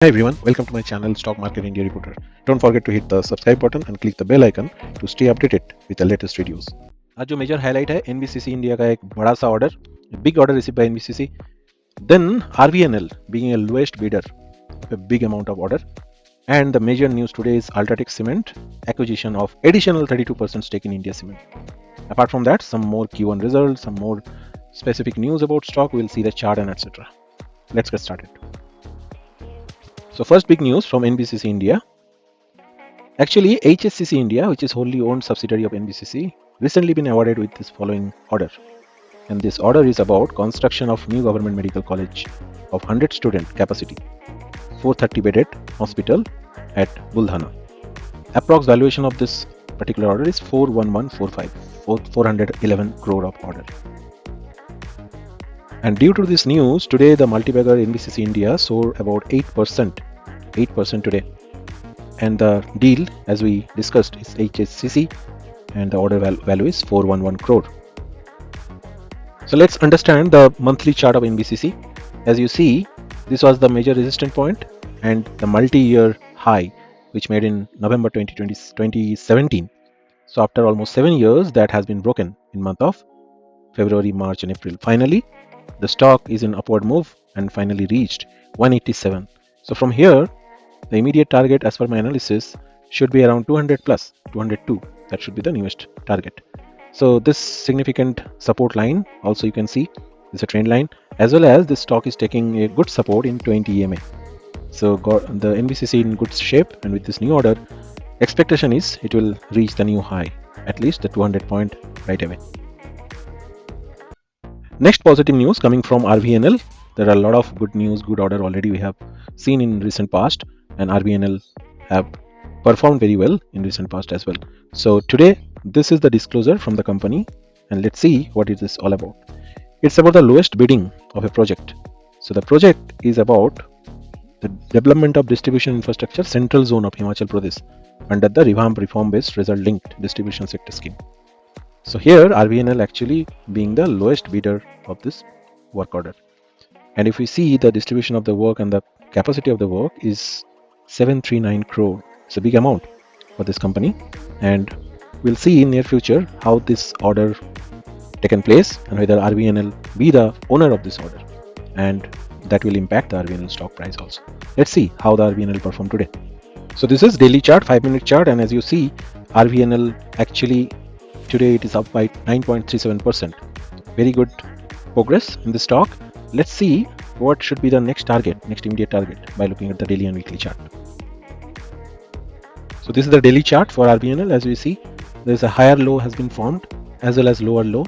Hi everyone, welcome to my channel Stock Market India Reporter. Don't forget to hit the subscribe button and click the bell icon to stay updated with the latest videos. आज जो major highlight है NBCC India का एक बड़ा सा order, big order receive by NBCC. Then RVNL being a lowest bidder of a big amount of order. And the major news today is Ultratech Cement acquisition of additional 32% stake in India Cement. Apart from that, some more Q1 results, some more specific news about stock. We'll see the chart and etc. Let's get started. So first big news from NBCC India. Actually, HSCC India, which is wholly owned subsidiary of NBCC, recently been awarded with this following order. And this order is about construction of new government medical college of 100 student capacity, 430 bedded hospital at Buldhana. Approx valuation of this particular order is 41145, 411 crore of order. And due to this news, today the multi-bagger NBCC India soared about 8% today. And the deal, as we discussed, is HSCC and the order value is 411 crore. So let's understand the monthly chart of NBCC. As you see, this was the major resistance point and the multi-year high which made in November 2017. So after almost 7 years, that has been broken in month of February, March and April. Finally, the stock is in upward move and finally reached 187. So from here, the immediate target as per my analysis should be around 200 plus, 202. That should be the newest target. So this significant support line also you can see is a trend line, as well as this stock is taking a good support in 20 EMA. So got the NBCC in good shape, and with this new order, expectation is it will reach the new high, at least the 200 point right away. Next positive news coming from RVNL. There are a lot of good news, good order already we have seen in recent past, and RVNL have performed very well in recent past as well. So today, this is the disclosure from the company, and let's see what is this all about. It's about the lowest bidding of a project. So the project is about the development of distribution infrastructure central zone of Himachal Pradesh under the revamped reform-based result-linked distribution sector scheme. So here RVNL actually being the lowest bidder of this work order. And if we see the distribution of the work and the capacity of the work is 739 crore. It's a big amount for this company, and we'll see in near future how this order taken place and whether RVNL be the owner of this order, and that will impact the RVNL stock price also. Let's see how the RVNL performed today. So this is daily chart, 5-minute chart, and as you see, RVNL actually today it is up by 9.37%. Very good progress in the stock. Let's see what should be the next immediate target by looking at the daily and weekly chart. So this is the daily chart for RVNL. As we see, there is a higher low has been formed as well as lower low.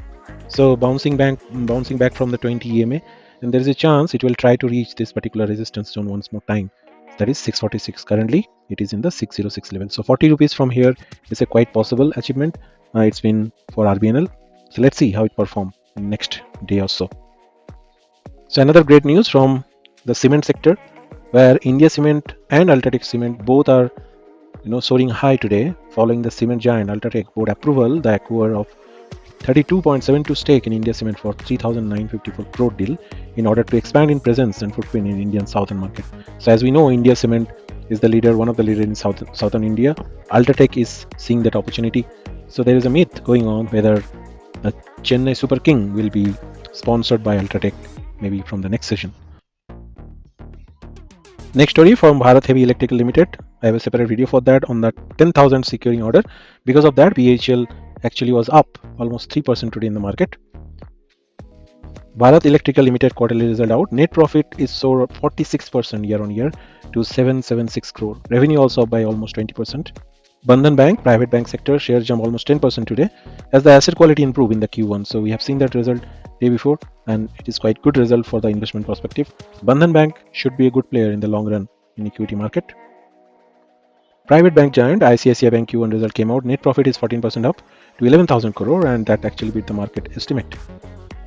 So bouncing back from the 20 EMA, and there is a chance it will try to reach this particular resistance zone once more time. That is 646. Currently, it is in the 606 level. So 40 rupees from here is a quite possible achievement. It's been for RVNL. So let's see how it performs in next day or so. So another great news from the cement sector, where India Cement and Ultratech Cement both are soaring high today following the cement giant Ultratech board approval, the acquire of 32.72 stake in India Cement for 3,954 crore deal in order to expand in presence and footprint in Indian southern market. So as we know, India Cement is the leader, one of the leaders in southern India. Ultratech is seeing that opportunity. So there is a myth going on whether the Chennai Super King will be sponsored by Ultratech maybe from the next session. Next story from Bharat Heavy Electrical Limited. I have a separate video for that on the 10,000 securing order. Because of that, BHEL actually was up almost 3% today in the market. Bharat Electrical Limited quarterly result out. Net profit is soared 46% year on year to 776 crore. Revenue also up by almost 20%. Bandhan Bank, private bank sector, shares jump almost 10% today as the asset quality improved in the Q1. So we have seen that result day before, and it is quite good result for the investment perspective. Bandhan Bank should be a good player in the long run in equity market. Private bank giant ICICI Bank Q1 result came out. Net profit is 14% up to 11,000 crore, and that actually beat the market estimate.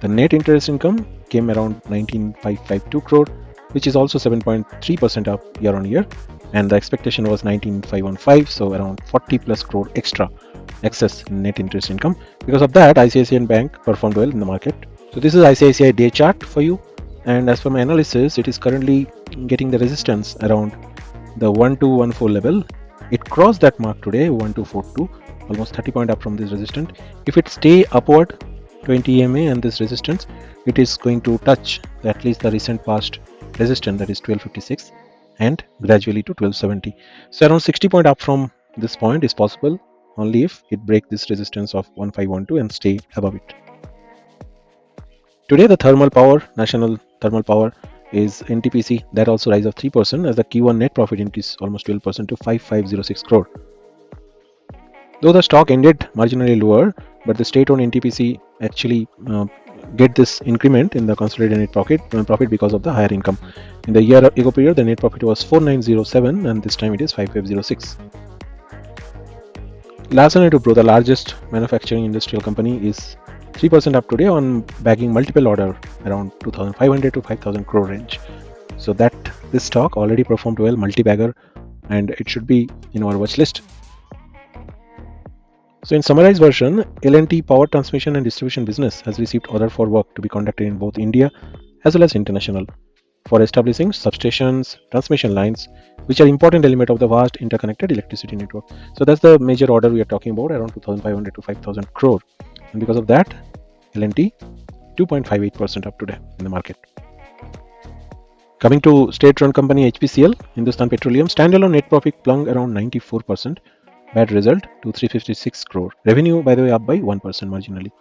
The net interest income came around 19,552 crore, which is also 7.3% up year on year, and the expectation was 19,515, so around 40 plus crore extra excess net interest income. Because of that, ICICI Bank performed well in the market. So this is ICICI day chart for you, and as per my analysis, it is currently getting the resistance around the 1214 level. It crossed that mark today, 1242, almost 30 point up from this resistance. If it stay upward 20 EMA and this resistance, it is going to touch at least the recent past resistance, that is 1256, and gradually to 1270. So around 60 point up from this point is possible only if it break this resistance of 1512 and stay above it. Today the thermal power, national thermal power, is NTPC, that also rise of 3% as the Q1 net profit increase almost 12% to 5506 crore. Though the stock ended marginally lower, but the state-owned NTPC actually get this increment in the consolidated net profit because of the higher income. In the year ago period, the net profit was 4907 and this time it is 5506. Larsen & Toubro, the largest manufacturing industrial company, is 3% up today on bagging multiple order around 2500 to 5000 crore range. So that this stock already performed well, multi-bagger, and it should be in our watch list. So in summarized version, L&T power transmission and distribution business has received order for work to be conducted in both India as well as international for establishing substations, transmission lines, which are important element of the vast interconnected electricity network. So that's the major order we are talking about, around 2500 to 5000 crore. And because of that, L&T 2.58% up today in the market. Coming to state-run company HPCL, Hindustan Petroleum, standalone net profit plunged around 94%. Bad result to 356 crore. Revenue, by the way, up by 1% marginally.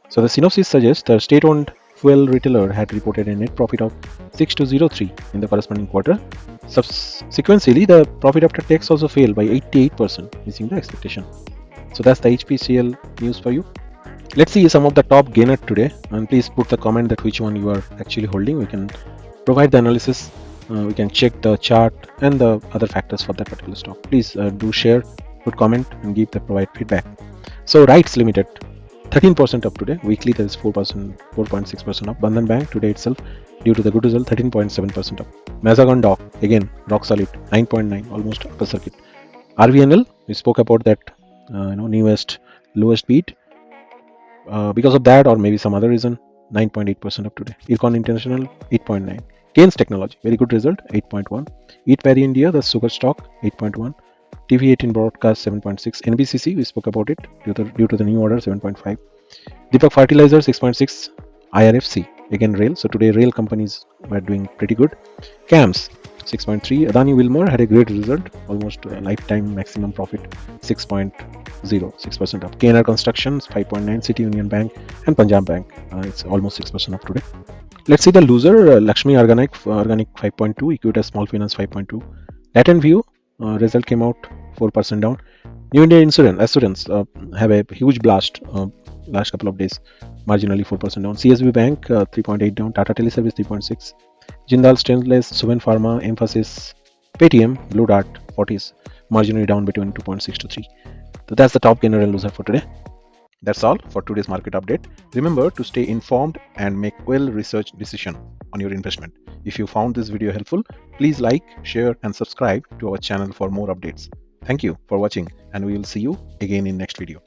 So the synopsis suggests the state-owned fuel retailer had reported a net profit of 6203 in the corresponding quarter. Sequentially, the profit after tax also fell by 88%, missing the expectation. So that's the HPCL news for you. Let's see some of the top gainer today, and please put the comment that which one you are actually holding. We can provide the analysis, we can check the chart and the other factors for that particular stock. Please do share, put comment and give the provide feedback. So RITES Limited 13% up today. Weekly there is 4.6% up. Bandhan Bank today itself, due to the good result, 13.7% up. Mazagon Dock again rock solid, 9.9, almost upper circuit. RVNL, we spoke about that newest lowest beat. Because of that or maybe some other reason, 9.8% up today. Econ International 8.9. Keynes Technology, very good result, 8.1. Eat Parry India, the sugar stock, 8.1. TV18 Broadcast 7.6. NBCC, we spoke about it due to the new order, 7.5. Deepak Fertilizer 6.6. IRFC, again rail. So today rail companies were doing pretty good. CAMS 6.3. Adani Wilmar had a great result, almost a lifetime maximum profit, 6.0, 6% up. KNR Constructions 5.9. City Union Bank and Punjab Bank, it's almost 6% up today. Let's see the loser. Lakshmi Organic 5.2. Equitas Small Finance 5.2. Latent View result came out 4% down. New India Assurance have a huge blast last couple of days, marginally 4% down. CSB Bank 3.8 down. Tata Teleservice 3.6. Jindal Stainless, Suven Pharma, Emphasis, Paytm, Blue Dart 40s, marginally down between 2.6 to 3. So that's the top gainer and loser for today. That's all for today's market update. Remember to stay informed and make well-researched decision on your investment. If you found this video helpful, please like, share and subscribe to our channel for more updates. Thank you for watching and we will see you again in next video.